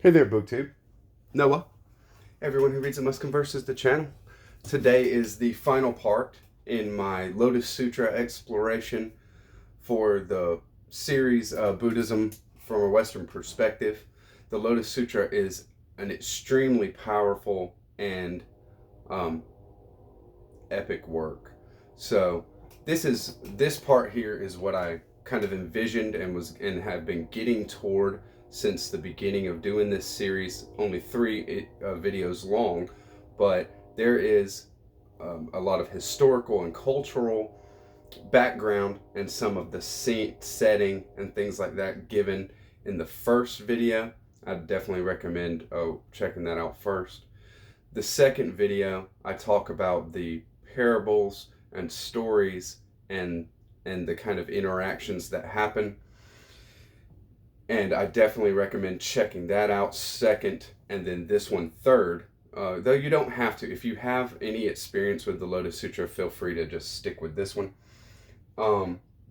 Hey there, BookTube. Noah. Everyone who reads it must converse is the channel. Today is the final part in my Lotus Sutra exploration for the series Buddhism from a Western perspective. The Lotus Sutra is an extremely powerful and epic work. So this part here is what I kind of envisioned and have been getting toward since the beginning of doing this series. Only three videos long, but there is a lot of historical and cultural background and some of the setting and things like that given in the first video. I'd definitely recommend checking that out first. The second video, I talk about the parables and stories and the kind of interactions that happen. And I definitely recommend checking that out second, and then this one third. Though you don't have to. If you have any experience with the Lotus Sutra, feel free to just stick with this one.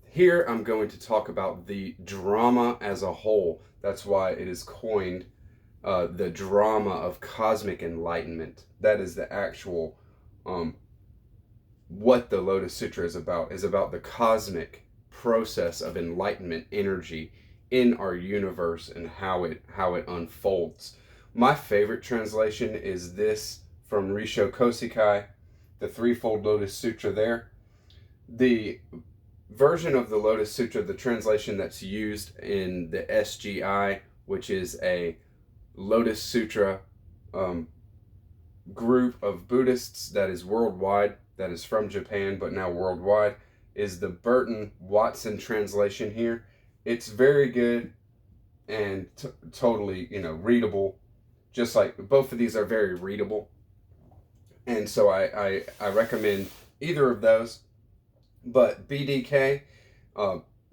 Here I'm going to talk about the drama as a whole. That's why it is coined the drama of cosmic enlightenment. That is the actual what the Lotus Sutra is about the cosmic process of enlightenment energy in our universe and how it unfolds. My favorite translation is this from Risho Kosekai, the Threefold Lotus Sutra there. The version of the Lotus Sutra, the translation that's used in the SGI, which is a Lotus Sutra group of Buddhists that is worldwide, that is from Japan but now worldwide, is the Burton Watson translation here. It's very good and totally, readable. Just like both of these are very readable, and so I recommend either of those. But BDK,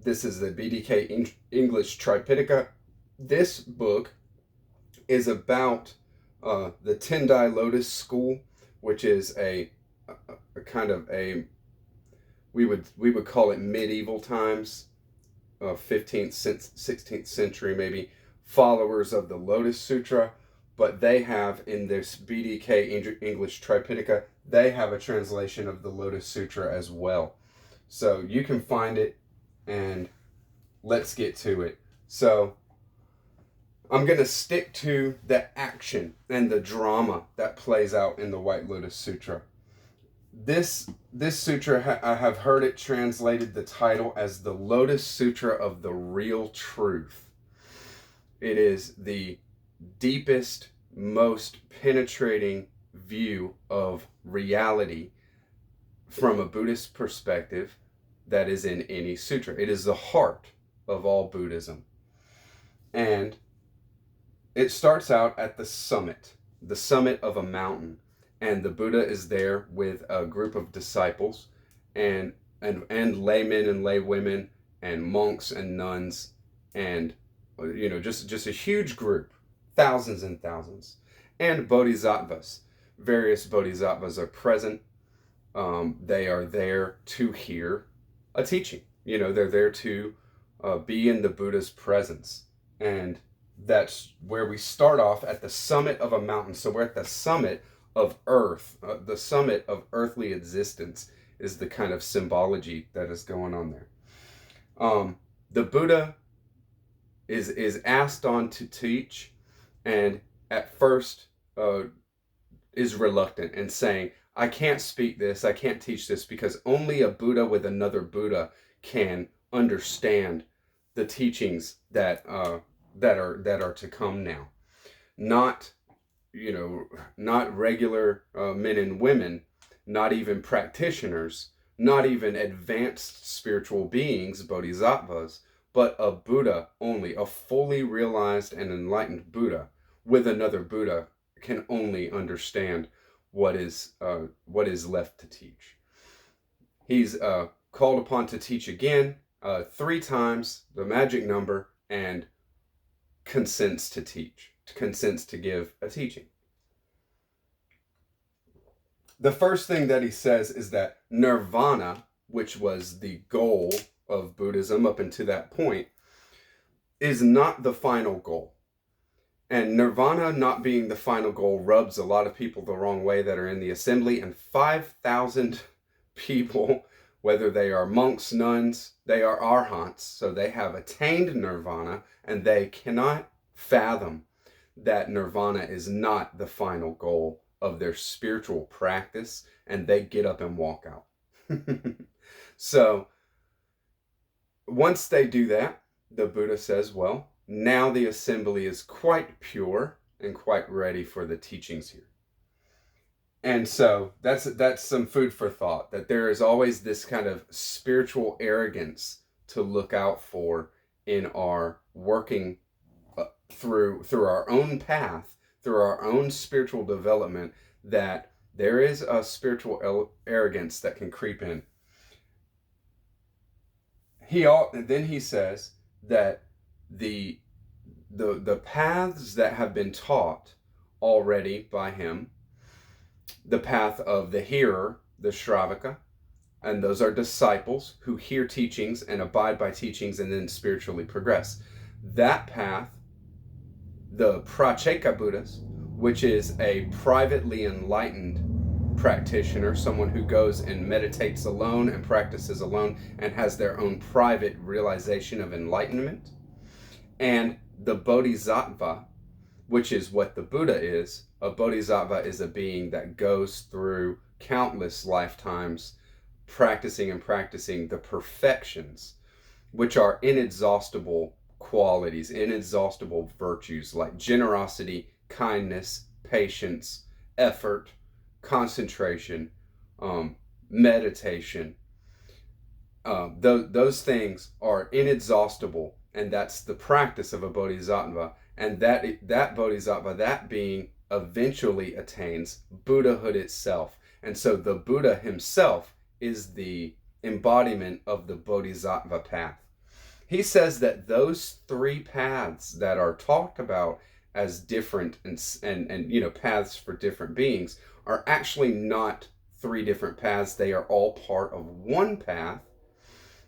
this is the BDK English Tripitaka. This book is about the Tendai Lotus School, which is a kind of a, we would call it medieval times, 15th, 16th century maybe, followers of the Lotus Sutra. But they have, in this BDK English Tripitaka, they have a translation of the Lotus Sutra as well. So you can find it, and let's get to it. So I'm going to stick to the action and the drama that plays out in the White Lotus Sutra. This sutra, I have heard it translated, the title, as the Lotus Sutra of the Real Truth. It is the deepest, most penetrating view of reality from a Buddhist perspective that is in any sutra. It is the heart of all Buddhism. And it starts out at the summit of a mountain. And the Buddha is there with a group of disciples and laymen and laywomen and monks and nuns and, just a huge group, thousands and thousands. And Bodhisattvas. Various Bodhisattvas are present. They are there to hear a teaching. They're there to be in the Buddha's presence. And that's where we start off, at the summit of a mountain. So we're at the summit of earth. The summit of earthly existence is the kind of symbology that is going on there. The Buddha is asked on to teach, and at first is reluctant and saying, I can't speak this, I can't teach this, because only a Buddha with another Buddha can understand the teachings that are to come now. Not regular men and women, not even practitioners, not even advanced spiritual beings, bodhisattvas, but a Buddha only, a fully realized and enlightened Buddha with another Buddha can only understand what is left to teach. He's called upon to teach again 3 times, the magic number, and consents to teach, consents to give a teaching. The first thing that he says is that Nirvana, which was the goal of Buddhism up until that point, is not the final goal. And Nirvana not being the final goal rubs a lot of people the wrong way that are in the assembly, and 5,000 people, whether they are monks, nuns, they are arhants, so they have attained nirvana, and they cannot fathom that nirvana is not the final goal of their spiritual practice, and they get up and walk out. So once they do that, the Buddha says, well, now the assembly is quite pure and quite ready for the teachings here. And so that's some food for thought, that there is always this kind of spiritual arrogance to look out for in our working through our own path, through our own spiritual development, that there is a spiritual arrogance that can creep in. Then he says that the paths that have been taught already by him, the path of the hearer, the Shravaka, and those are disciples who hear teachings and abide by teachings and then spiritually progress. That path, the Pracheka Buddhas, which is a privately enlightened practitioner, someone who goes and meditates alone and practices alone and has their own private realization of enlightenment, and the Bodhisattva, which is what the Buddha is. A Bodhisattva is a being that goes through countless lifetimes practicing the perfections, which are inexhaustible qualities, inexhaustible virtues like generosity, kindness, patience, effort, concentration, meditation. Those things are inexhaustible, and that's the practice of a bodhisattva. And that bodhisattva, that being, eventually attains Buddhahood itself. And so the Buddha himself is the embodiment of the bodhisattva path. He says that those three paths that are talked about as different and paths for different beings are actually not three different paths. They are all part of one path,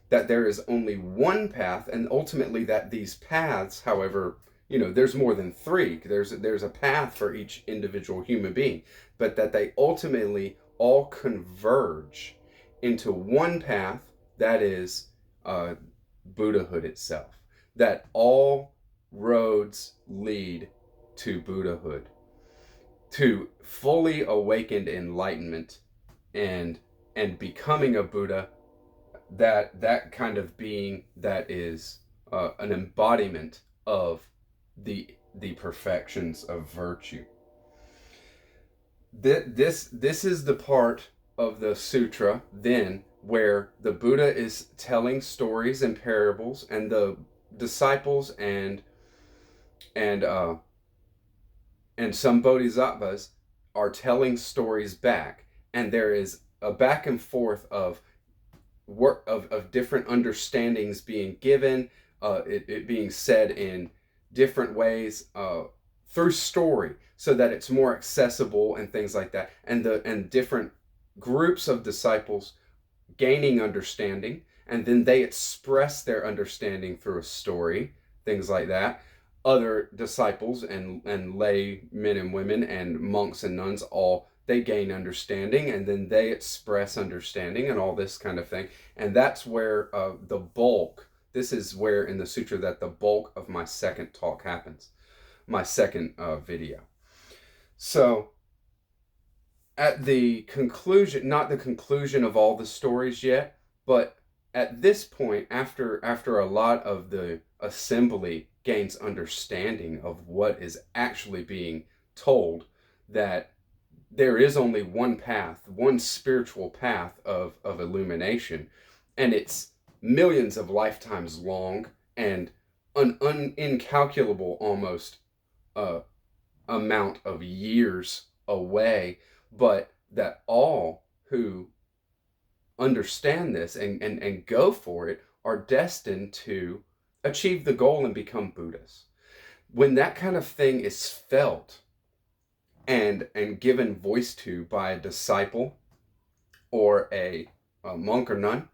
that there is only one path, and ultimately that these paths, however, there's more than three. There's a path for each individual human being, but that they ultimately all converge into one path, that is Buddhahood itself. That all roads lead to Buddhahood, to fully awakened enlightenment and becoming a Buddha, that kind of being that is an embodiment of the perfections of virtue. This is the part of the sutra then where the Buddha is telling stories and parables, and the disciples and some bodhisattvas are telling stories back, and there is a back and forth of different understandings being given, it being said in different ways through story, so that it's more accessible and things like that, and different groups of disciples gaining understanding, and then they express their understanding through a story, things like that. Other disciples and lay men and women and monks and nuns, all they gain understanding, and then they express understanding and all this kind of thing. And that's where the bulk, this is where in the sutra that the bulk of my second talk happens, my second video. So at the conclusion, not the conclusion of all the stories yet, but at this point, after a lot of the assembly gains understanding of what is actually being told, that there is only one path, one spiritual path of illumination, and it's millions of lifetimes long and an incalculable almost amount of years away, but that all who understand this and go for it are destined to achieve the goal and become Buddhas. When that kind of thing is felt and given voice to by a disciple or a monk or nun,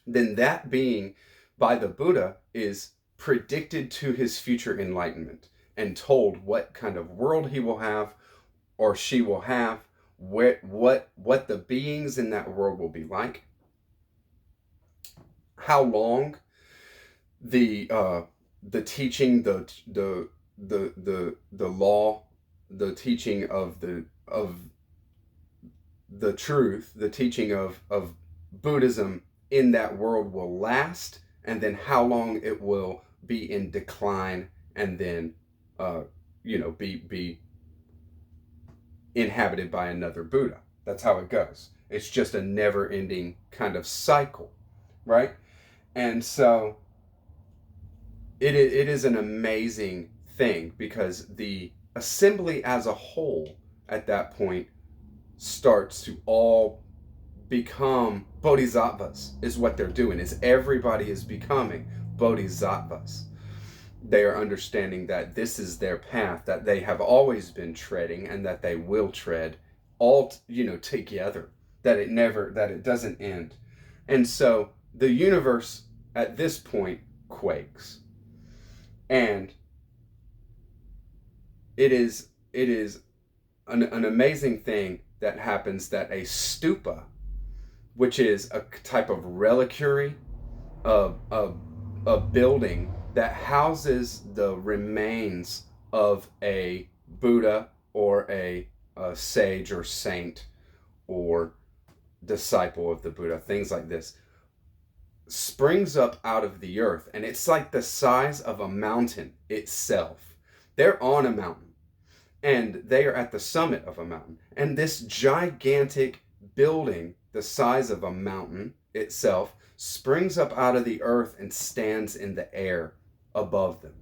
then that being by the Buddha is predicted to his future enlightenment. and told what kind of world he will have or she will have, what the beings in that world will be like, how long the teaching, the law, the teaching of the truth, the teaching of Buddhism in that world will last, and then how long it will be in decline, and then be inhabited by another Buddha. That's how it goes. It's just a never-ending kind of cycle, right? And so it is an amazing thing, because the assembly as a whole at that point starts to all become Bodhisattvas, is what they're doing, is everybody is becoming Bodhisattvas. They are understanding that this is their path, that they have always been treading, and that they will tread all, together, that it doesn't end. And so the universe at this point quakes. And it is an amazing thing that happens, that a stupa, which is a type of reliquary, a building that houses the remains of a Buddha or a sage or saint or disciple of the Buddha, things like this, springs up out of the earth, and it's like the size of a mountain itself. They're on a mountain, and they are at the summit of a mountain, and this gigantic building, the size of a mountain itself, springs up out of the earth and stands in the air above them.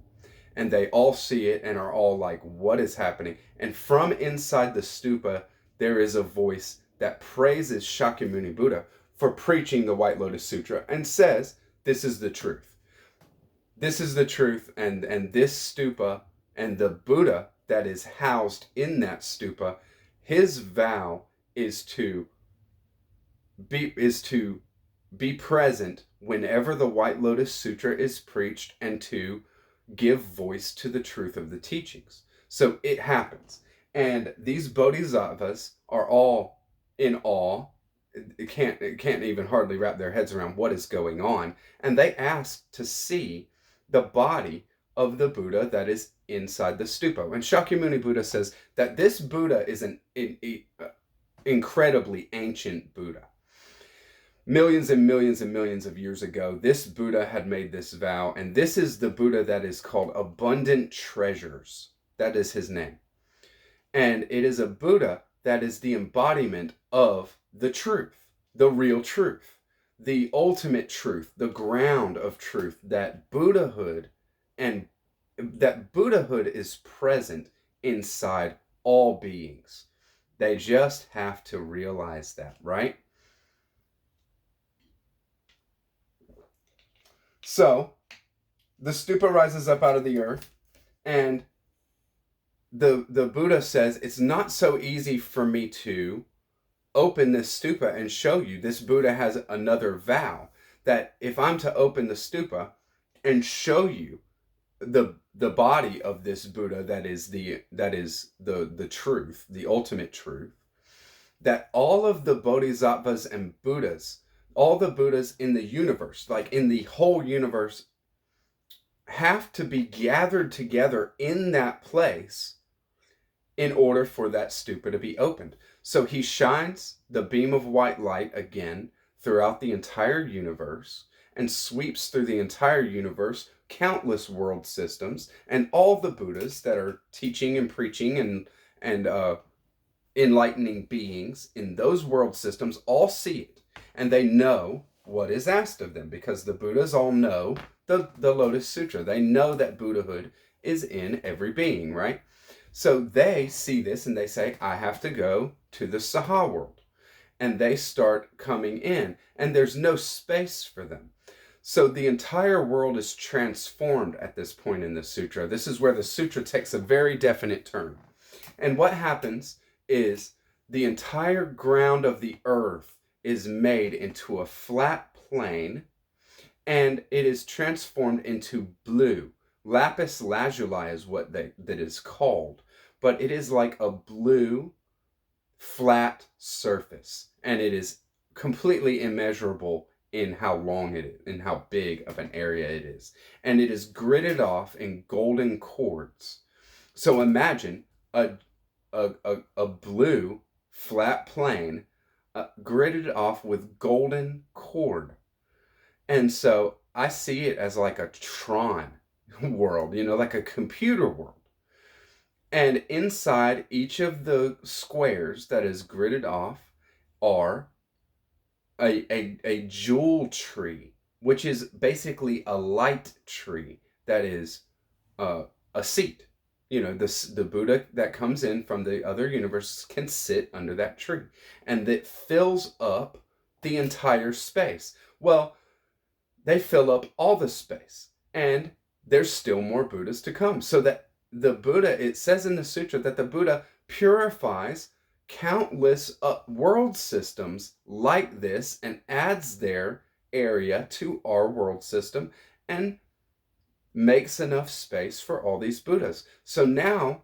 And they all see it and are all like, what is happening? And from inside the stupa, there is a voice that praises Shakyamuni Buddha for preaching the White Lotus Sutra, and says, this is the truth. This is the truth, and this stupa and the Buddha that is housed in that stupa, his vow is to be present whenever the White Lotus Sutra is preached, and to give voice to the truth of the teachings. So it happens. And these Bodhisattvas are all in awe. It can't even hardly wrap their heads around what is going on. And they ask to see the body of the Buddha that is inside the stupa. And Shakyamuni Buddha says that this Buddha is an incredibly ancient Buddha. Millions and millions and millions of years ago, this Buddha had made this vow, and this is the Buddha that is called Abundant Treasures. That is his name. And it is a Buddha that is the embodiment of the truth, the real truth, the ultimate truth, the ground of truth, that Buddhahood is present inside all beings. They just have to realize that, right? So the stupa rises up out of the earth, and the Buddha says, it's not so easy for me to open this stupa and show you. This Buddha has another vow, that if I'm to open the stupa and show you the body of this Buddha that is the truth, the ultimate truth, that all of the Bodhisattvas and Buddhas, all the Buddhas in the universe, like in the whole universe, have to be gathered together in that place in order for that stupa to be opened. So he shines the beam of white light again throughout the entire universe, and sweeps through the entire universe, countless world systems, and all the Buddhas that are teaching and preaching and enlightening beings in those world systems all see it. And they know what is asked of them, because the Buddhas all know the Lotus Sutra. They know that Buddhahood is in every being, right? So they see this and they say, I have to go to the Saha world. And they start coming in, and there's no space for them. So the entire world is transformed at this point in the sutra. This is where the sutra takes a very definite turn. And what happens is the entire ground of the earth is made into a flat plane, and it is transformed into blue, Lapis lazuli is what that is called, but it is like a blue flat surface, and it is completely immeasurable in how long it is, in how big of an area it is, and it is gridded off in golden cords. So imagine a blue flat plane gridded off with golden cord. And so I see it as like a Tron world, like a computer world. And inside each of the squares that is gridded off are a jewel tree, which is basically a light tree that is a seat. The Buddha that comes in from the other universes can sit under that tree, and that fills up the entire space. Well, they fill up all the space, and there's still more Buddhas to come. So that the Buddha, it says in the sutra that the Buddha purifies countless world systems like this and adds their area to our world system and makes enough space for all these Buddhas. So now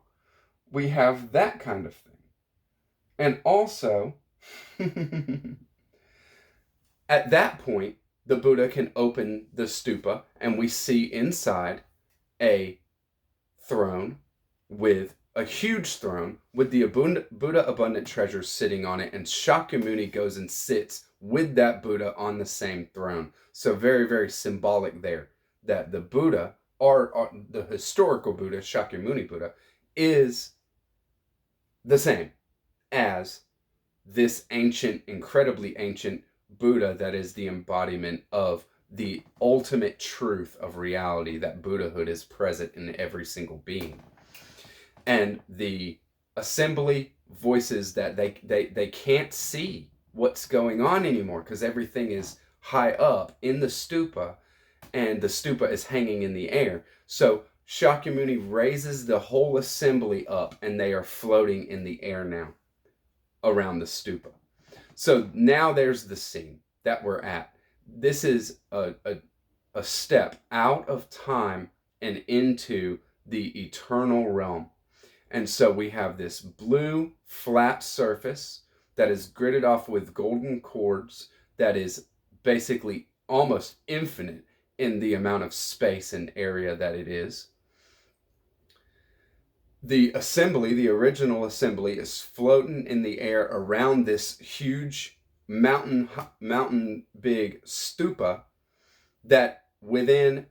we have that kind of thing. And also, at that point, the Buddha can open the stupa, and we see inside a throne, with a huge throne with the Buddha abundant treasure sitting on it, and Shakyamuni goes and sits with that Buddha on the same throne. So very, very symbolic there that the Buddha, or the historical Buddha, Shakyamuni Buddha, is the same as this ancient, incredibly ancient Buddha that is the embodiment of the ultimate truth of reality, that Buddhahood is present in every single being. And the assembly voices that they can't see what's going on anymore because everything is high up in the stupa, and the stupa is hanging in the air. So Shakyamuni raises the whole assembly up, and they are floating in the air now around the stupa. So now there's the scene that we're at. This is a step out of time and into the eternal realm. And so we have this blue flat surface that is gridded off with golden cords that is basically almost infinite in the amount of space and area that it is. The assembly, the original assembly, is floating in the air around this huge mountain big stupa, that within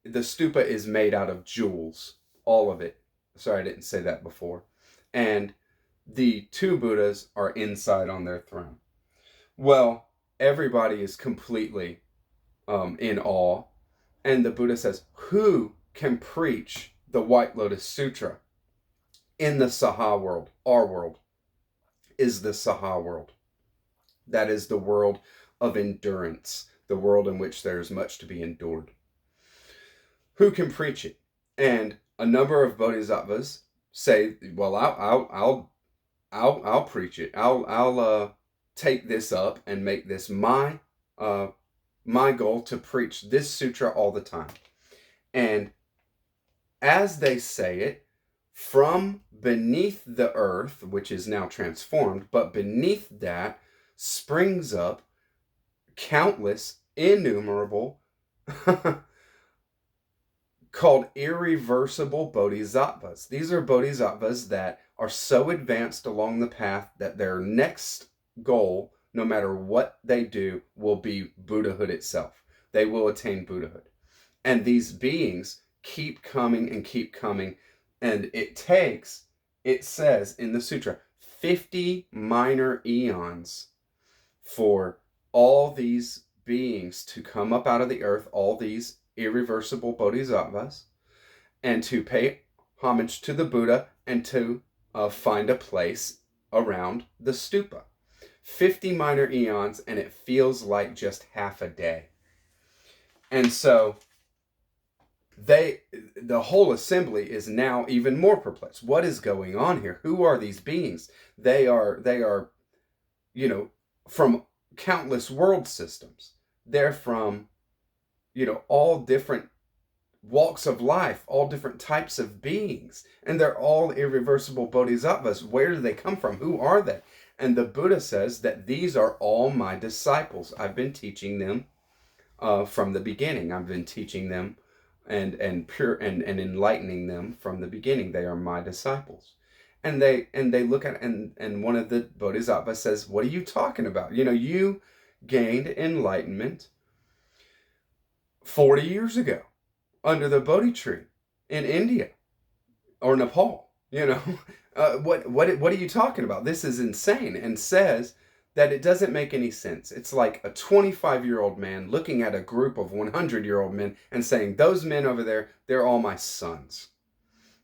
the stupa is made out of jewels, all of it. Sorry, I didn't say that before. And the two Buddhas are inside on their throne. Well, everybody is completely in awe. And the Buddha says, who can preach the White Lotus Sutra? In the Saha world, our world is the Saha world. That is the world of endurance, the world in which there is much to be endured. Who can preach it? And a number of Bodhisattvas say, well, I'll preach it. I'll take this up and make this my goal to preach this sutra all the time. And as they say it, from beneath the earth, which is now transformed, but beneath that springs up countless, innumerable, called irreversible Bodhisattvas. These are Bodhisattvas that are so advanced along the path that their next goal, no matter what they do, will be Buddhahood itself. They will attain Buddhahood. And these beings keep coming and keep coming. And it says in the sutra, 50 minor eons for all these beings to come up out of the earth, all these irreversible Bodhisattvas, and to pay homage to the Buddha and to find a place around the stupa. 50 minor eons, and it feels like just half a day. And so the whole assembly is now even more perplexed. What is going on here? Who are these beings? They are, from countless world systems. They're from, all different walks of life, all different types of beings, and they're all irreversible bodhisattvas. Where do they come from? Who are they? And the Buddha says that these are all my disciples. I've been teaching them from the beginning. I've been teaching them and enlightening them from the beginning. They are my disciples. And they look at it, and one of the bodhisattvas says, "What are you talking about? You gained enlightenment 40 years ago under the Bodhi tree in India or Nepal. What are you talking about? This is insane." And says that it doesn't make any sense. It's like a 25-year-old man looking at a group of 100-year-old men and saying, "Those men over there, they're all my sons."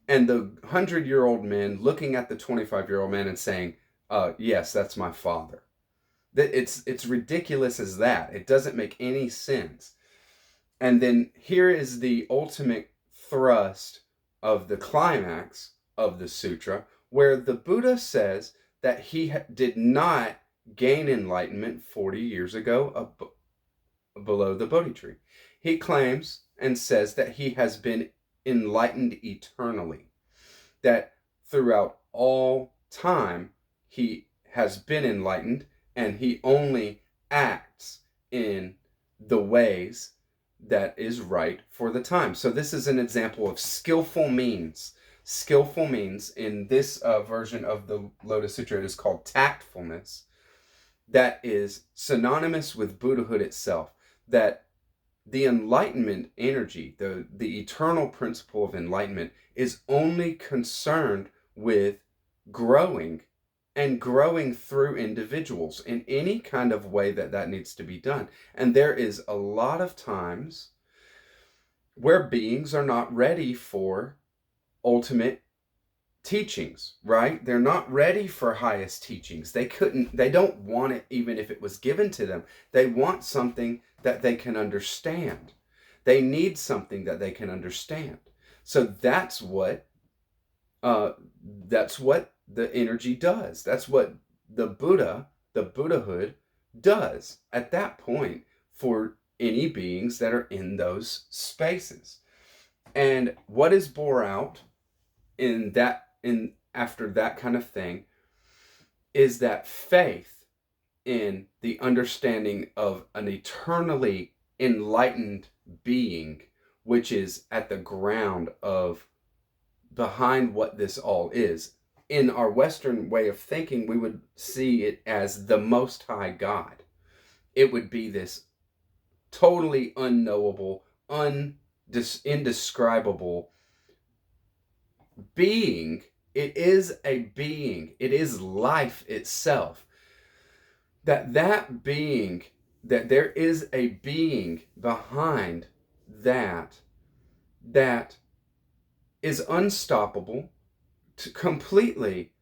And the 100-year-old man looking at the 25-year-old man and saying, "Yes, that's my father." It's ridiculous as that. It doesn't make any sense. And then here is the ultimate thrust of the climax of the sutra, where the Buddha says that he did not gain enlightenment 40 years ago below the Bodhi tree. He claims and says that he has been enlightened eternally, that throughout all time he has been enlightened, and he only acts in the ways that is right for the time. So this is an example of skillful means. Skillful means in this version of the Lotus Sutra, it is called tactfulness. That is synonymous with Buddhahood itself. That the enlightenment energy, the eternal principle of enlightenment, is only concerned with growing and growing through individuals in any kind of way that needs to be done. And there is a lot of times where beings are not ready for ultimate teachings, right? They're not ready for highest teachings. They don't want it even if it was given to them. They want something that they can understand. They need something that they can understand. So that's what the energy does. That's what the Buddhahood does at that point for any beings that are in those spaces. And what is bore out after that kind of thing is that faith in the understanding of an eternally enlightened being, which is at the ground of behind what this all is. In our Western way of thinking, we would see it as the Most High God. It would be this totally unknowable, indescribable being. It is a being. It is life itself. That being, that there is a being behind that is unstoppable, completely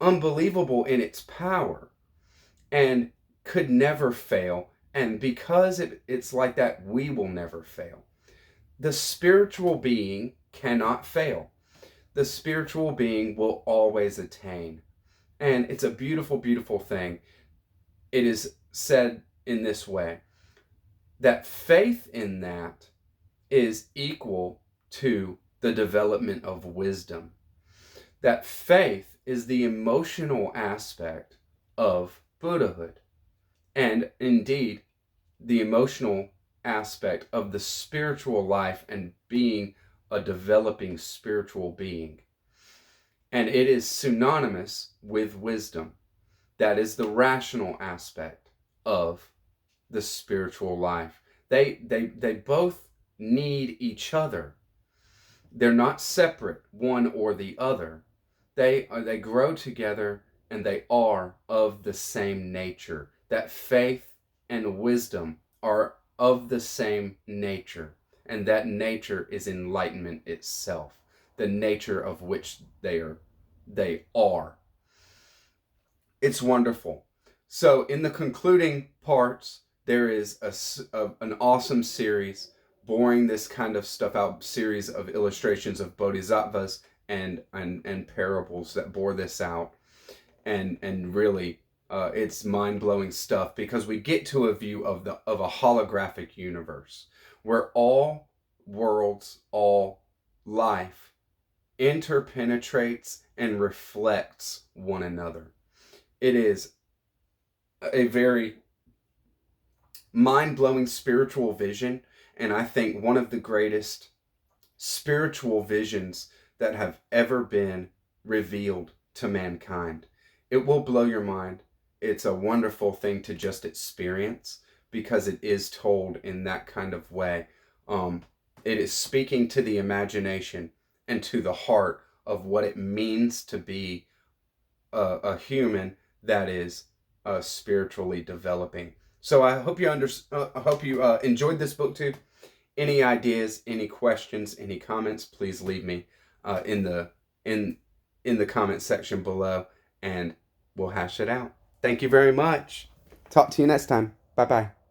unbelievable in its power, and could never fail. And because it's like that, we will never fail. The spiritual being cannot fail. The spiritual being will always attain. And it's a beautiful, beautiful thing. It is said in this way, that faith in that is equal to the development of wisdom. That faith is the emotional aspect of Buddhahood. And indeed, the emotional aspect of the spiritual life and being a developing spiritual being. And it is synonymous with wisdom. That is the rational aspect of the spiritual life. They both need each other. They're not separate, one or the other. They grow together, and they are of the same nature. That faith and wisdom are of the same nature, and that nature is enlightenment itself, the nature of which they are. It's wonderful. So in the concluding parts, there is an awesome series boring this kind of stuff out, series of illustrations of bodhisattvas and parables that bore this out, and really it's mind-blowing stuff, because we get to a view of a holographic universe where all worlds, all life interpenetrates and reflects one another. It is a very mind-blowing spiritual vision, and I think one of the greatest spiritual visions that have ever been revealed to mankind. It will blow your mind. It's a wonderful thing to just experience because it is told in that kind of way. It is speaking to the imagination and to the heart of what it means to be a human that is spiritually developing. So I hope you enjoyed this book too. Any ideas, any questions, any comments, please leave me in the comment section below, and we'll hash it out. Thank you very much. Talk to you next time. Bye-bye.